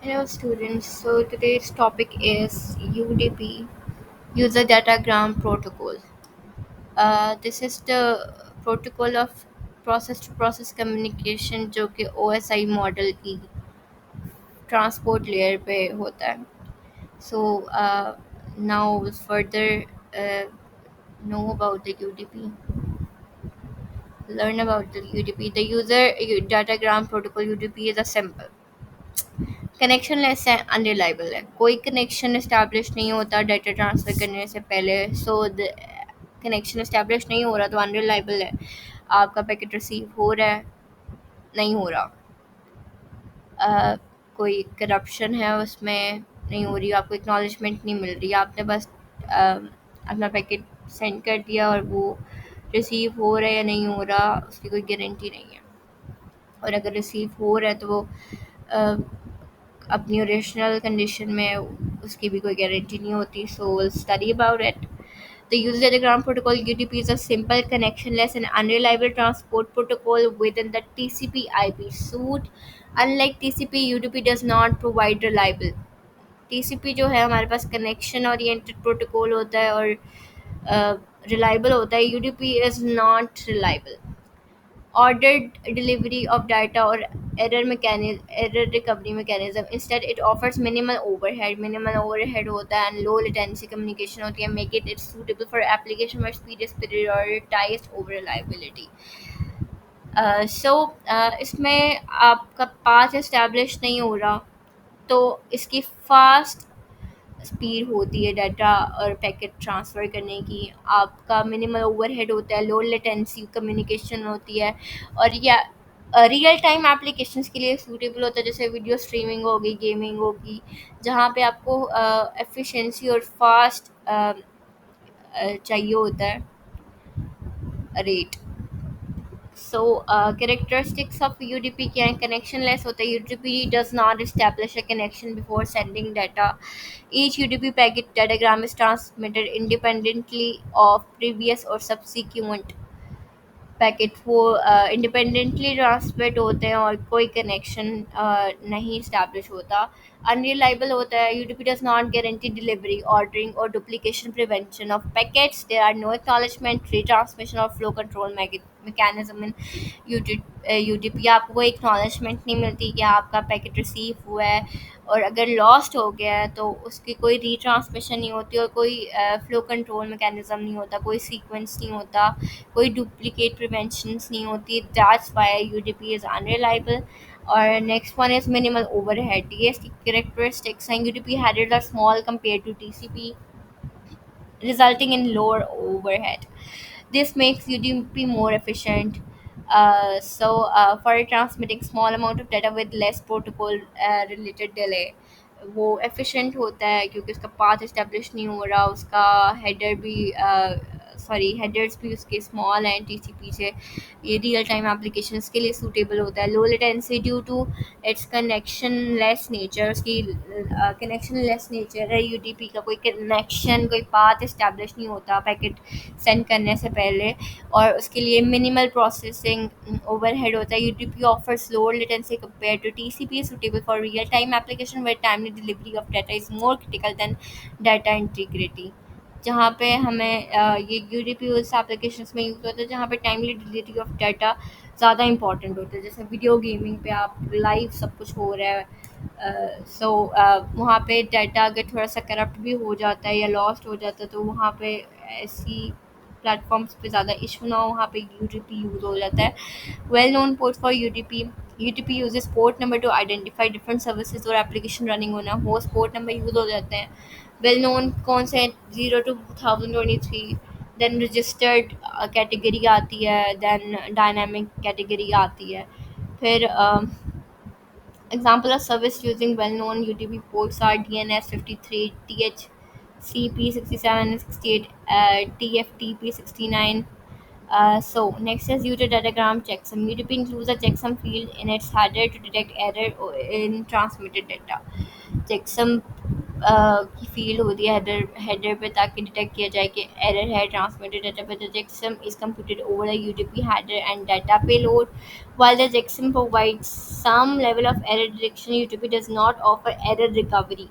Hello students, so today's topic is UDP, User Datagram Protocol. This is the protocol of process to process communication जो कि OSI model की transport layer पे होता है. So now further uh, know about the UDP. Learn about the UDP. The User Datagram Protocol UDP is a simple connection less है, unreliable है. कोई connection establish नहीं होता डाटा ट्रांसफ़र करने से पहले. सो कनेक्शन इस्टेब्लिश नहीं हो रहा तो अनरिलायबल है. आपका पैकेट रिसीव हो रहा है, नहीं हो रहा. कोई करप्शन है उसमें, नहीं हो रही. आपको एक्नॉलेजमेंट नहीं मिल रही. आपने बस अपना पैकेट सेंड कर दिया और वो रिसीव हो रहा है या नहीं हो रहा उसकी कोई गारंटी नहीं है. और अगर रिसीव हो रहा है तो वो अ, अपनी ओरिजिनल कंडीशन में उसकी भी कोई गारंटी नहीं होती. So will study about it. The user datagram protocol UDP is a simple connectionless and unreliable transport protocol within the TCP/IP suite. Unlike TCP, UDP does not provide reliable. TCP जो है हमारे पास connection oriented protocol होता है और reliable होता है. UDP is not reliable. Ordered delivery of data or error recovery mechanism. Instead it offers minimal overhead होता है and low latency communication होती है. Make it suitable for application where speed is prioritized over reliability. So इसमें आपका path establish नहीं हो रहा तो इसकी फास्ट स्पीड होती है डाटा और पैकेट ट्रांसफ़र करने की. आपका मिनिमल ओवरहेड होता है, लो लेटेंसी कम्युनिकेशन होती है. और या रियल टाइम एप्लीकेशंस के लिए सूटेबल होता है, जैसे वीडियो स्ट्रीमिंग होगी, गेमिंग होगी, जहाँ पे आपको एफिशिएंसी और फास्ट चाहिए होता है rate. So, characteristics of UDP क्या है? Connectionless होता है. UDP does not establish a connection before sending data. Each UDP packet datagram is transmitted independently of previous or subsequent packet. वो इंडिपेंडेंटली ट्रांसमिट होते हैं और कोई कनेक्शन नहीं इस्टेब्लिश होता. अनरिलायबल होता है. UDP does not guarantee delivery, ordering और duplication prevention of packets. There are no acknowledgement, retransmission और flow control mechanism in UDP. आपको कोई एक्नॉलेजमेंट नहीं मिलती कि आपका पैकेट रिसीव हुआ है. और अगर लॉस्ट हो गया है तो उसकी कोई रीट्रांसमिशन नहीं होती और कोई फ्लो कंट्रोल मैकेनिज्म नहीं होता, कोई सीक्वेंस नहीं होता, कोई डुप्लीकेट प्रिवेंशंस नहीं होती. That's why UDP is unreliable. और next one is minimal overhead. ये इसकी कैरेक्टरिस्टिक्स हैं. UDP headed are small compare to TCP, resulting in lower overhead. This makes UDP more efficient. For transmitting small amount of data with less protocol related delay, वो efficient होता है क्योंकि उसका path establish नहीं हो रहा. उसका हेडर्स भी उसके स्मॉल हैं टीसीपी से. ये रियल टाइम एप्लीकेशंस के लिए सूटेबल होता है. Low latency due to its connectionless nature. उसकी कनेक्शन लेस नेचर है. यूडीपी का कोई कनेक्शन, कोई पाथ इस्टेब्लिश नहीं होता पैकेट सेंड करने से पहले. और उसके लिए मिनिमल प्रोसेसिंग ओवरहेड होता है. UDP offers lower latency compare to TCP, suitable for real time application where timely delivery of data is more critical than data integrity. जहाँ पे हमें ये यूडीपी उस एप्लीकेशंस में यूज़ होता है जहाँ पे टाइमली डिलीवरी ऑफ डाटा ज़्यादा इंपॉर्टेंट होता है. जैसे वीडियो गेमिंग पे आप लाइव सब कुछ हो रहा है. वहाँ पे डाटा अगर थोड़ा सा करप्ट भी हो जाता है या लॉस्ट हो जाता है तो वहाँ पे ऐसी प्लेटफॉर्म्स पे ज़्यादा इशू ना हो, वहाँ पे यूडीपी यूज़ हो जाता है. Well known port for UDP. UDP uses port number two identify different services और एप्लीकेशन रनिंग होना. होस्ट पोर्ट नंबर यूज़ हो जाते हैं. वेल नोन कौन से 0 to 2023. देन रजिस्टर्ड कैटेगरी आती है. देन डायनामिक कैटेगरी आती है. फिर example of service using well-known UDP ports are DNS 53, THCP 67 and 68, TFTP 69. So next is user datagram checksum. UDP includes a checksum field in its header to detect error in transmitted data. Checksum की field होती है header पे, ताकि detect किया जाए कि error है transmitted data पे। The checksum is computed over the UDP header and data payload. While the checksum provides some level of error detection, UDP does not offer error recovery.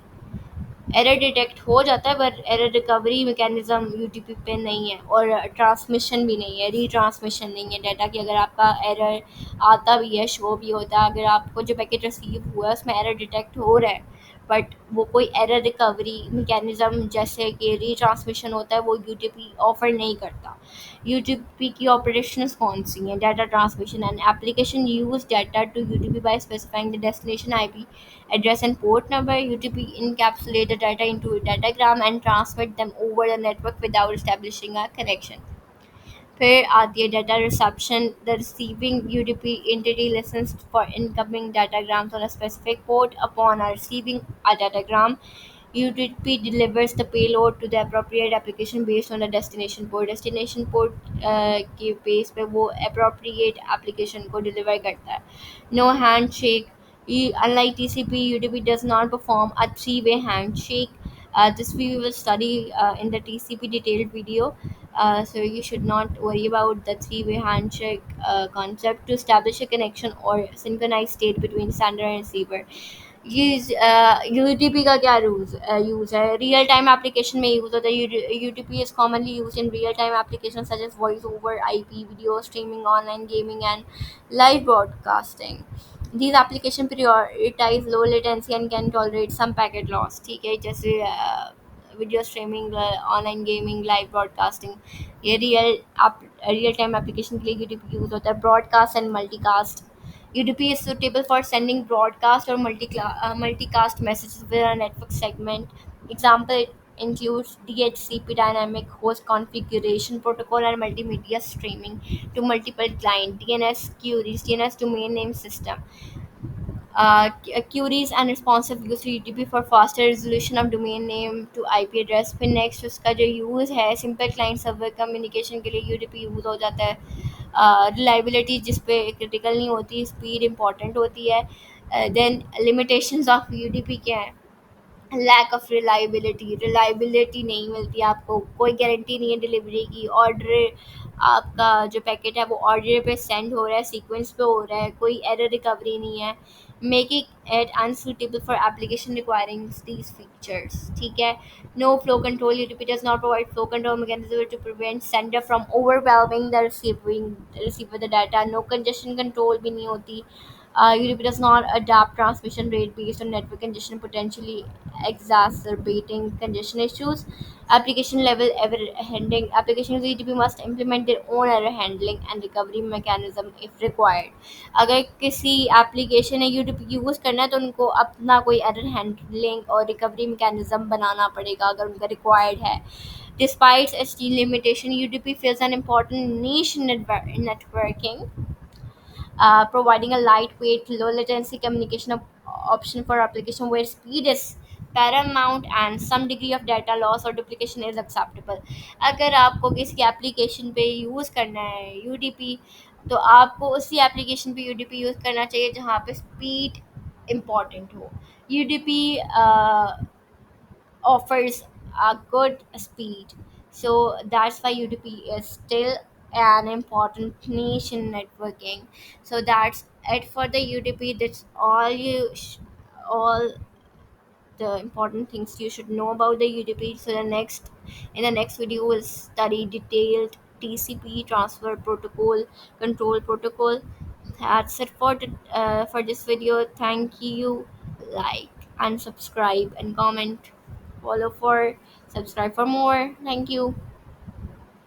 Error detect हो जाता है पर error recovery mechanism UTP पे नहीं है, और transmission भी नहीं है, रीट्रांसमिशन नहीं है डाटा की। अगर आपका एरर आता भी है, शो भी होता है, अगर आपको जो पैकेट रिसीव हुआ है उसमें एरर डिटेक्ट हो रहा है, बट वो कोई एरर रिकवरी मैकेनिज्म जैसे कि रीट्रांसमिशन होता है वो यूटीपी ऑफर नहीं करता। यूटीपी की ऑपरेशंस कौन सी हैं? Data transmission and application use data to UDP by specifying the destination IP address and port number. UTP encapsulate the data into a datagram and transmit them over the network without establishing a connection. फिर आती है data reception. The receiving UDP entity listens for incoming datagrams on a specific port. Upon receiving a datagram, UDP delivers the payload to the appropriate application based on the destination port. Destination port के base पे वो appropriate application को deliver करता है. No handshake. Unlike TCP, UDP does not perform a three-way handshake. This we will study in the TCP detailed video. So you should not worry about the three-way handshake concept to establish a connection or synchronize state between sender and receiver. UDP का क्या use है? Real time application में use होता है. UDP is commonly use in real time application such as voice over IP, video streaming, online gaming and live broadcasting. These application prioritize low latency and can tolerate some packet loss. ठीक है, जैसे video streaming, online gaming, live broadcasting, ये real time application के लिए UDP use होता है. Broadcast and multicast. UDP is suitable for sending broadcast or multicast messages within a network segment. Example includes DHCP, dynamic host configuration protocol, and multimedia streaming to multiple client. DNS queries, DNS domain name system. Queries and responsive use UDP for faster resolution of domain name to IP address. फिर next उसका जो use है, simple client server communication के लिए UDP use हो जाता है. Reliability जिस पे क्रिटिकल नहीं होती, स्पीड इंपॉर्टेंट होती है. देन लिमिटेशंस ऑफ यूडीपी क्या है? लैक ऑफ रिलायबिलिटी नहीं मिलती आपको, कोई गारंटी नहीं है डिलीवरी की. ऑर्डर, आपका जो पैकेट है वो ऑर्डर पे सेंड हो रहा है, सीक्वेंस पे हो रहा है, कोई एरर रिकवरी नहीं है. Making it unsuitable for application requiring these features. ठीक है. No flow control. UDP does not provide flow control mechanism to prevent sender from overwhelming the receiver the data. No congestion control भी नहीं होती. UDP does not adapt transmission rate based on network congestion, potentially exacerbating congestion issues. Application level error handling. Applications UDP must implement their own error handling and recovery mechanism if required. अगर किसी application है UDP use करना है तो उनको अपना कोई error handling और रिकवरी मैकेनिज्म बनाना पड़ेगा अगर उनका रिक्वायर्ड है. Despite its limitation, UDP fills an important niche in networking, providing a lightweight, low latency communication option for application where speed is paramount and some degree of data loss or duplication is acceptable. अगर आपको किसी application पे use करना है UDP, तो आपको उसी application पे यूडीपी यूज़ करना चाहिए जहाँ पे स्पीड इम्पॉर्टेंट हो. UDP offers a good speed. So that's why UDP is still an important niche in networking. So that's it for the UDP. That's all the important things you should know about the UDP. So in the next video we'll study detailed TCP transfer protocol, control protocol. That's it for this video. Thank you. Like and subscribe and comment. Follow for subscribe for more. Thank you.